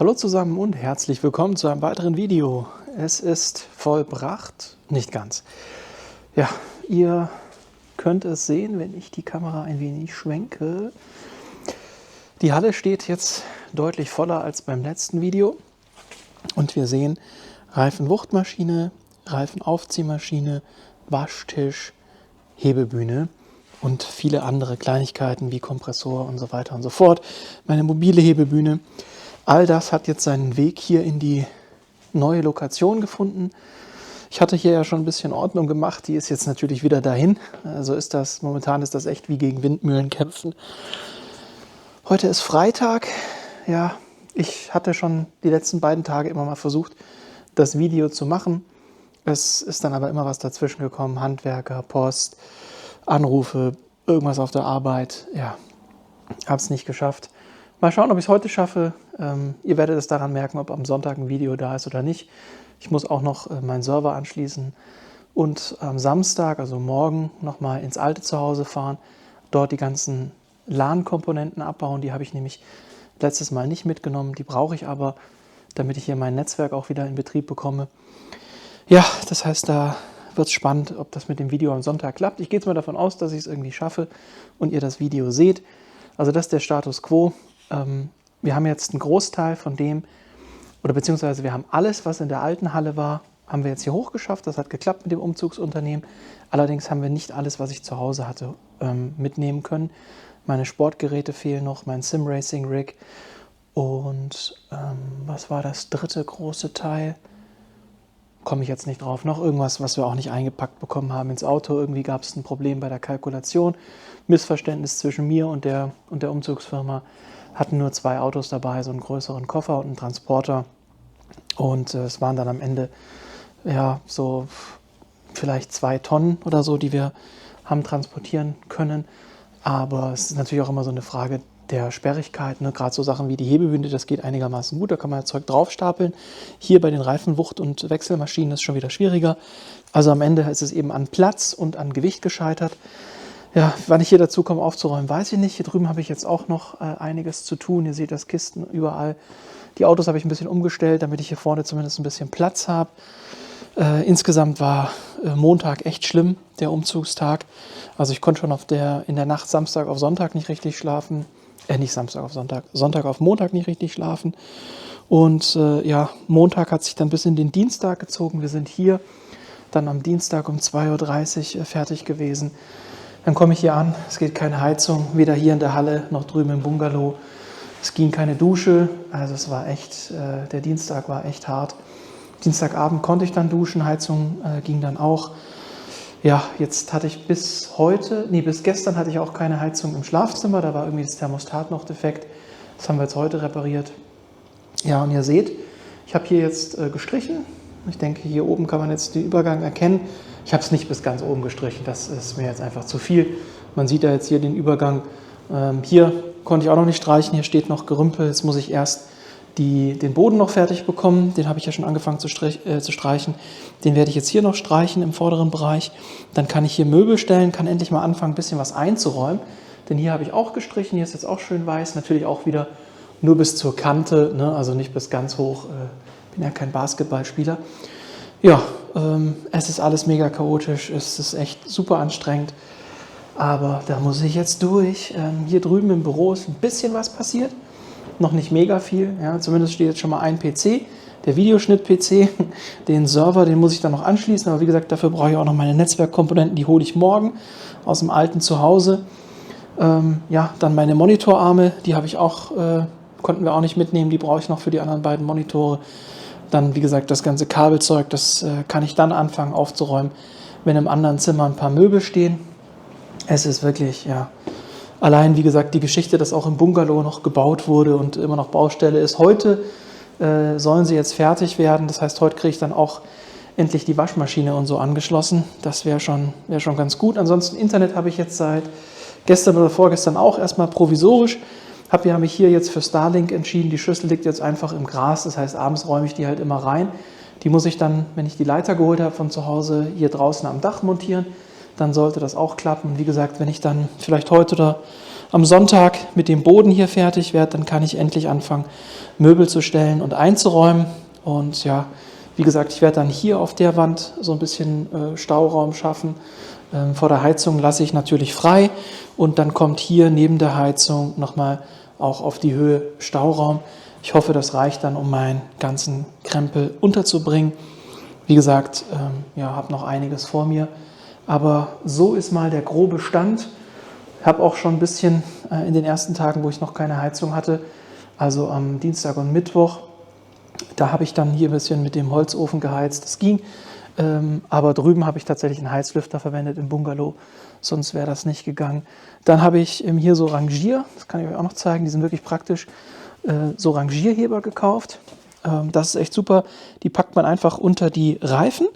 Hallo zusammen und herzlich willkommen zu einem weiteren Video. Es ist vollbracht, nicht ganz. Ja, ihr könnt es sehen, wenn ich die Kamera ein wenig schwenke. Die Halle steht jetzt deutlich voller als beim letzten Video. Und wir sehen Reifenwuchtmaschine, Reifenaufziehmaschine, Waschtisch, Hebebühne und viele andere Kleinigkeiten wie Kompressor und so weiter und so fort. Meine mobile Hebebühne. All das hat jetzt seinen Weg hier in die neue Lokation gefunden. Ich hatte hier ja schon ein bisschen Ordnung gemacht, die ist jetzt natürlich wieder dahin. Also ist das, momentan ist das echt wie gegen Windmühlen kämpfen. Heute ist Freitag. Ja, ich hatte schon die letzten beiden Tage immer mal versucht, das Video zu machen. Es ist dann aber immer was dazwischen gekommen. Handwerker, Post, Anrufe, irgendwas auf der Arbeit. Ja, habe es nicht geschafft. Mal schauen, ob ich es heute schaffe. Ihr werdet es daran merken, ob am Sonntag ein Video da ist oder nicht. Ich muss auch noch meinen Server anschließen und am Samstag, also morgen, nochmal ins alte Zuhause fahren. Dort die ganzen LAN-Komponenten abbauen. Die habe ich nämlich letztes Mal nicht mitgenommen. Die brauche ich aber, damit ich hier mein Netzwerk auch wieder in Betrieb bekomme. Ja, das heißt, da wird es spannend, ob das mit dem Video am Sonntag klappt. Ich gehe jetzt mal davon aus, dass ich es irgendwie schaffe und ihr das Video seht. Also das ist der Status Quo. Wir haben jetzt einen Großteil von dem, oder beziehungsweise wir haben alles, was in der alten Halle war, haben wir jetzt hier hochgeschafft. Das hat geklappt mit dem Umzugsunternehmen. Allerdings haben wir nicht alles, was ich zu Hause hatte, mitnehmen können. Meine Sportgeräte fehlen noch, mein Sim-Racing-Rig. Und was war das dritte große Teil? Komme ich jetzt nicht drauf. Noch irgendwas, was wir auch nicht eingepackt bekommen haben ins Auto. Irgendwie gab es ein Problem bei der Kalkulation. Missverständnis zwischen mir und der Umzugsfirma. Hatten nur 2 Autos dabei, so einen größeren Koffer und einen Transporter. Und es waren dann am Ende ja so vielleicht 2 Tonnen oder so, die wir haben transportieren können. Aber es ist natürlich auch immer so eine Frage der Sperrigkeit, ne? Gerade so Sachen wie die Hebebühne, das geht einigermaßen gut, da kann man Zeug draufstapeln. Hier bei den Reifenwucht- und Wechselmaschinen ist es schon wieder schwieriger. Also am Ende ist es eben an Platz und an Gewicht gescheitert. Ja, wann ich hier dazu komme aufzuräumen, weiß ich nicht. Hier drüben habe ich jetzt auch noch einiges zu tun. Ihr seht das Kisten überall. Die Autos habe ich ein bisschen umgestellt, damit ich hier vorne zumindest ein bisschen Platz habe. Insgesamt war Montag echt schlimm, der Umzugstag. Also ich konnte schon in der Nacht Samstag auf Sonntag nicht richtig schlafen. Nicht Samstag auf Sonntag, Sonntag auf Montag nicht richtig schlafen. Und ja, Montag hat sich dann bis in den Dienstag gezogen. Wir sind hier dann am Dienstag um 2:30 Uhr fertig gewesen. Dann komme ich hier an, es geht keine Heizung, weder hier in der Halle noch drüben im Bungalow. Es ging keine Dusche, also es war echt, der Dienstag war echt hart. Dienstagabend konnte ich dann duschen, Heizung ging dann auch. Ja, jetzt hatte ich bis gestern hatte ich auch keine Heizung im Schlafzimmer, da war irgendwie das Thermostat noch defekt. Das haben wir jetzt heute repariert. Ja, und ihr seht, ich habe hier jetzt gestrichen. Ich denke, hier oben kann man jetzt den Übergang erkennen. Ich habe es nicht bis ganz oben gestrichen, das ist mir jetzt einfach zu viel. Man sieht da jetzt hier den Übergang. Hier konnte ich auch noch nicht streichen, hier steht noch Gerümpel. Jetzt muss ich erst den Boden noch fertig bekommen. Den habe ich ja schon angefangen zu streichen. Den werde ich jetzt hier noch streichen im vorderen Bereich. Dann kann ich hier Möbel stellen, kann endlich mal anfangen, ein bisschen was einzuräumen. Denn hier habe ich auch gestrichen, hier ist jetzt auch schön weiß. Natürlich auch wieder nur bis zur Kante, ne? Also nicht bis ganz hoch. Bin ja kein Basketballspieler. Ja, es ist alles mega chaotisch, es ist echt super anstrengend, aber da muss ich jetzt durch. Hier drüben im Büro ist ein bisschen was passiert, noch nicht mega viel, ja, zumindest steht jetzt schon mal ein PC, der Videoschnitt-PC, den Server, den muss ich dann noch anschließen, aber wie gesagt, dafür brauche ich auch noch meine Netzwerkkomponenten, die hole ich morgen aus dem alten Zuhause. Ja, dann meine Monitorarme, die habe ich auch, konnten wir auch nicht mitnehmen, die brauche ich noch für die anderen beiden Monitore. Dann, wie gesagt, das ganze Kabelzeug, das kann ich dann anfangen aufzuräumen, wenn im anderen Zimmer ein paar Möbel stehen. Es ist wirklich, ja, allein, wie gesagt, die Geschichte, dass auch im Bungalow noch gebaut wurde und immer noch Baustelle ist. Heute sollen sie jetzt fertig werden. Das heißt, heute kriege ich dann auch endlich die Waschmaschine und so angeschlossen. Das wäre schon ganz gut. Ansonsten Internet habe ich jetzt seit gestern oder vorgestern auch erstmal provisorisch. Habe mich hier jetzt für Starlink entschieden. Die Schüssel liegt jetzt einfach im Gras. Das heißt, abends räume ich die halt immer rein. Die muss ich dann, wenn ich die Leiter geholt habe von zu Hause, hier draußen am Dach montieren. Dann sollte das auch klappen. Wie gesagt, wenn ich dann vielleicht heute oder am Sonntag mit dem Boden hier fertig werde, dann kann ich endlich anfangen, Möbel zu stellen und einzuräumen. Und ja, wie gesagt, ich werde dann hier auf der Wand so ein bisschen Stauraum schaffen. Vor der Heizung lasse ich natürlich frei und dann kommt hier neben der Heizung nochmal auch auf die Höhe Stauraum. Ich hoffe, das reicht dann, um meinen ganzen Krempel unterzubringen. Wie gesagt, ja, habe noch einiges vor mir, aber so ist mal der grobe Stand. Ich habe auch schon ein bisschen in den ersten Tagen, wo ich noch keine Heizung hatte, also am Dienstag und Mittwoch, da habe ich dann hier ein bisschen mit dem Holzofen geheizt. Das ging, aber drüben habe ich tatsächlich einen Heizlüfter verwendet im Bungalow, sonst wäre das nicht gegangen. Dann habe ich hier so Rangier, das kann ich euch auch noch zeigen, die sind wirklich praktisch, so Rangierheber gekauft. Das ist echt super. Die packt man einfach unter die Reifen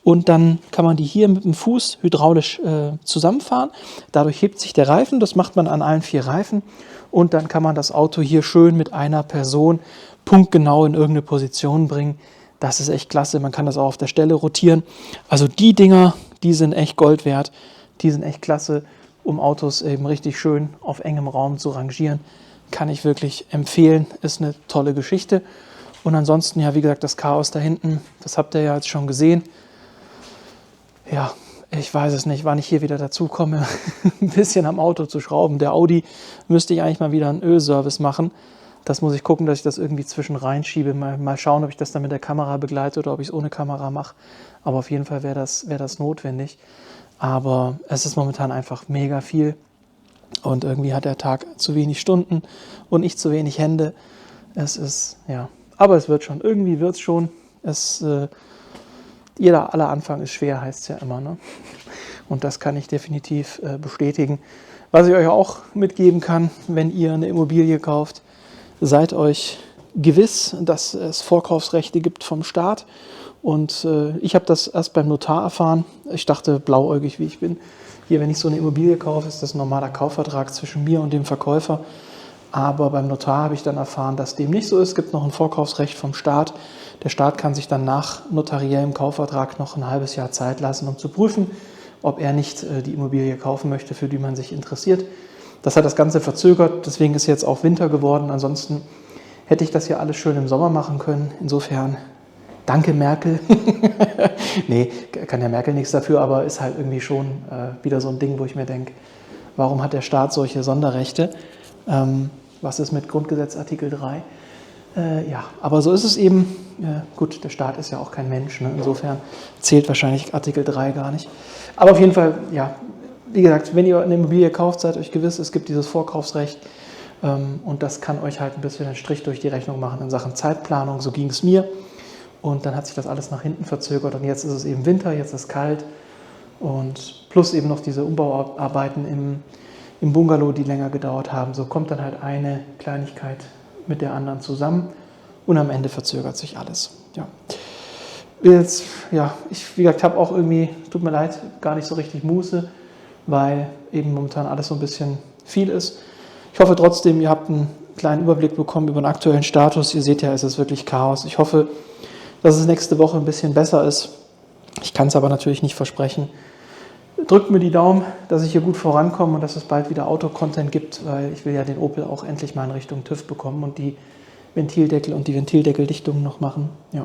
und dann kann man die hier mit dem Fuß hydraulisch zusammenfahren. Dadurch hebt sich der Reifen, das macht man an allen 4 Reifen und dann kann man das Auto hier schön mit einer Person punktgenau in irgendeine Position bringen. Das ist echt klasse, man kann das auch auf der Stelle rotieren. Also die Dinger, die sind echt Gold wert, die sind echt klasse, um Autos eben richtig schön auf engem Raum zu rangieren. Kann ich wirklich empfehlen, ist eine tolle Geschichte. Und ansonsten, ja, wie gesagt, das Chaos da hinten, das habt ihr ja jetzt schon gesehen. Ja, ich weiß es nicht, wann ich hier wieder dazu komme, ein bisschen am Auto zu schrauben. Der Audi müsste ich eigentlich mal wieder einen Ölservice machen. Das muss ich gucken, dass ich das irgendwie zwischen reinschiebe. Mal schauen, ob ich das dann mit der Kamera begleite oder ob ich es ohne Kamera mache. Aber auf jeden Fall wäre das notwendig. Aber es ist momentan einfach mega viel. Und irgendwie hat der Tag zu wenig Stunden und ich zu wenig Hände. Es ist, ja... Aber es wird schon, irgendwie wird es schon. Aller Anfang ist schwer, heißt es ja immer. Ne? Und das kann ich definitiv bestätigen. Was ich euch auch mitgeben kann, wenn ihr eine Immobilie kauft, seid euch gewiss, dass es Vorkaufsrechte gibt vom Staat. Und ich habe das erst beim Notar erfahren. Ich dachte, blauäugig wie ich bin, hier, wenn ich so eine Immobilie kaufe, ist das ein normaler Kaufvertrag zwischen mir und dem Verkäufer. Aber beim Notar habe ich dann erfahren, dass dem nicht so ist. Es gibt noch ein Vorkaufsrecht vom Staat. Der Staat kann sich dann nach notariellem Kaufvertrag noch ein halbes Jahr Zeit lassen, um zu prüfen, ob er nicht die Immobilie kaufen möchte, für die man sich interessiert. Das hat das Ganze verzögert, deswegen ist jetzt auch Winter geworden. Ansonsten hätte ich das hier alles schön im Sommer machen können. Insofern, danke Merkel. Nee, kann ja Merkel nichts dafür, aber ist halt irgendwie schon wieder so ein Ding, wo ich mir denke, warum hat der Staat solche Sonderrechte? Was ist mit Grundgesetz Artikel 3? Ja, aber so ist es eben. Gut, der Staat ist ja auch kein Mensch, ne? Insofern zählt wahrscheinlich Artikel 3 gar nicht. Aber auf jeden Fall, ja, wie gesagt, wenn ihr eine Immobilie kauft, seid euch gewiss, es gibt dieses Vorkaufsrecht und das kann euch halt ein bisschen einen Strich durch die Rechnung machen in Sachen Zeitplanung. So ging es mir und dann hat sich das alles nach hinten verzögert und jetzt ist es eben Winter, jetzt ist es kalt und plus eben noch diese Umbauarbeiten im Bungalow, die länger gedauert haben. So kommt dann halt eine Kleinigkeit mit der anderen zusammen und am Ende verzögert sich alles. Ja. Jetzt, ja, ich, wie gesagt, habe auch irgendwie, tut mir leid, gar nicht so richtig Muße, weil eben momentan alles so ein bisschen viel ist. Ich hoffe trotzdem, ihr habt einen kleinen Überblick bekommen über den aktuellen Status. Ihr seht ja, es ist wirklich Chaos. Ich hoffe, dass es nächste Woche ein bisschen besser ist. Ich kann es aber natürlich nicht versprechen. Drückt mir die Daumen, dass ich hier gut vorankomme und dass es bald wieder Auto-Content gibt, weil ich will ja den Opel auch endlich mal in Richtung TÜV bekommen und die Ventildeckel und die Ventildeckeldichtung noch machen. Ja.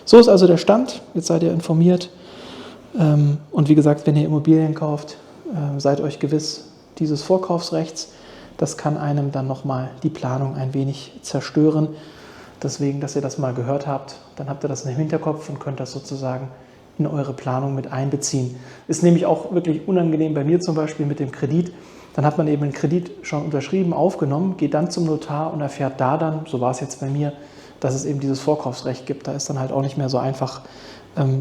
So ist also der Stand. Jetzt seid ihr informiert. Und wie gesagt, wenn ihr Immobilien kauft, seid euch gewiss dieses Vorkaufsrechts. Das kann einem dann nochmal die Planung ein wenig zerstören. Deswegen, dass ihr das mal gehört habt, dann habt ihr das im Hinterkopf und könnt das sozusagen in eure Planung mit einbeziehen. Ist nämlich auch wirklich unangenehm bei mir zum Beispiel mit dem Kredit. Dann hat man eben einen Kredit schon unterschrieben, aufgenommen, geht dann zum Notar und erfährt da dann, so war es jetzt bei mir, dass es eben dieses Vorkaufsrecht gibt. Da ist dann halt auch nicht mehr so einfach,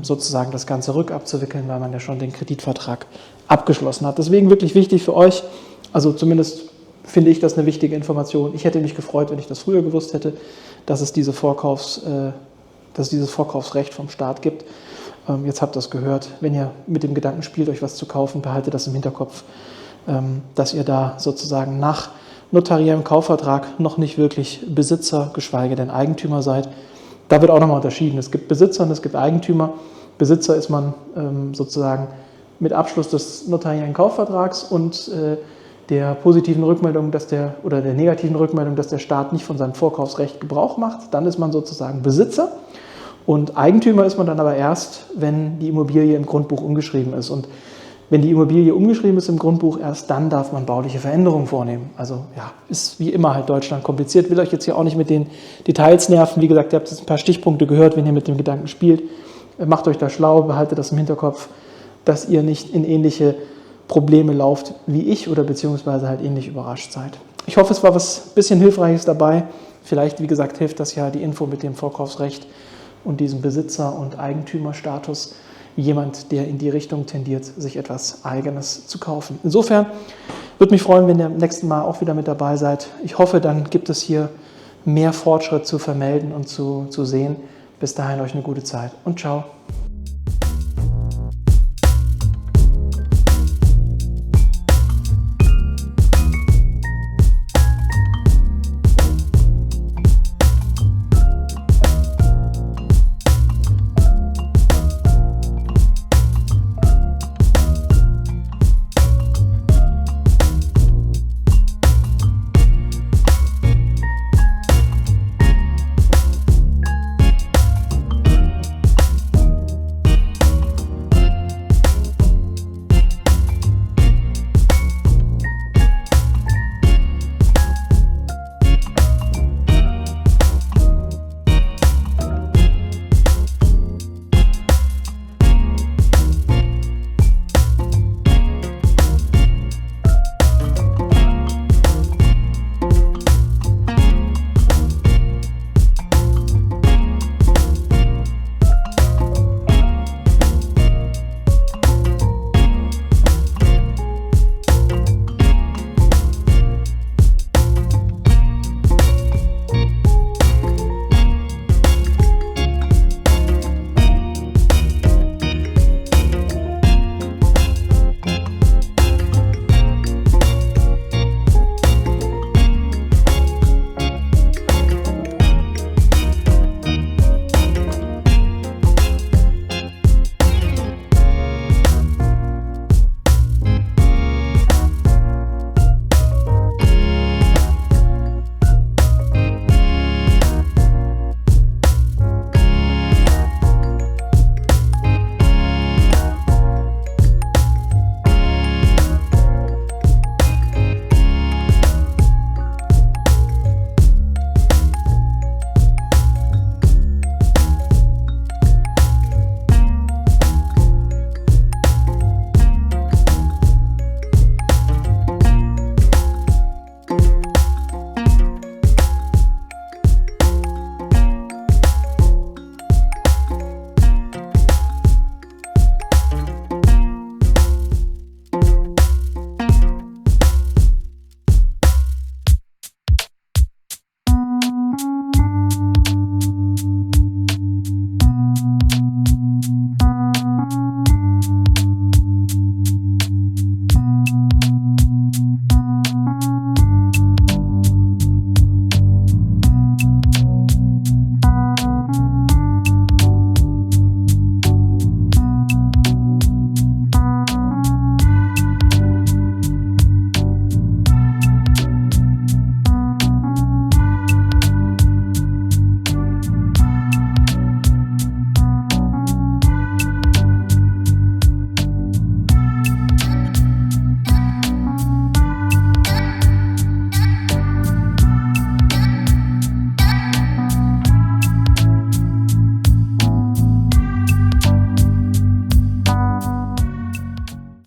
sozusagen das Ganze rückabzuwickeln, weil man ja schon den Kreditvertrag abgeschlossen hat. Deswegen wirklich wichtig für euch, also zumindest finde ich das eine wichtige Information. Ich hätte mich gefreut, wenn ich das früher gewusst hätte, dass es dieses Vorkaufsrecht vom Staat gibt. Jetzt habt ihr es gehört. Wenn ihr mit dem Gedanken spielt, euch was zu kaufen, behaltet das im Hinterkopf, dass ihr da sozusagen nach notariellem Kaufvertrag noch nicht wirklich Besitzer, geschweige denn Eigentümer seid. Da wird auch nochmal unterschieden. Es gibt Besitzer und es gibt Eigentümer. Besitzer ist man sozusagen mit Abschluss des notariellen Kaufvertrags und der positiven Rückmeldung, oder der negativen Rückmeldung, dass der Staat nicht von seinem Vorkaufsrecht Gebrauch macht. Dann ist man sozusagen Besitzer. Und Eigentümer ist man dann aber erst, wenn die Immobilie im Grundbuch umgeschrieben ist. Und wenn die Immobilie umgeschrieben ist im Grundbuch, erst dann darf man bauliche Veränderungen vornehmen. Also ja, ist wie immer halt Deutschland kompliziert. Will euch jetzt hier auch nicht mit den Details nerven. Wie gesagt, ihr habt jetzt ein paar Stichpunkte gehört, wenn ihr mit dem Gedanken spielt. Macht euch da schlau, behaltet das im Hinterkopf, dass ihr nicht in ähnliche Probleme lauft wie ich oder beziehungsweise halt ähnlich überrascht seid. Ich hoffe, es war was bisschen Hilfreiches dabei. Vielleicht, wie gesagt, hilft das ja die Info mit dem Vorkaufsrecht und diesem Besitzer- und Eigentümerstatus. Jemand, der in die Richtung tendiert, sich etwas Eigenes zu kaufen. Insofern würde mich freuen, wenn ihr beim nächsten Mal auch wieder mit dabei seid. Ich hoffe, dann gibt es hier mehr Fortschritt zu vermelden und zu sehen. Bis dahin euch eine gute Zeit und ciao.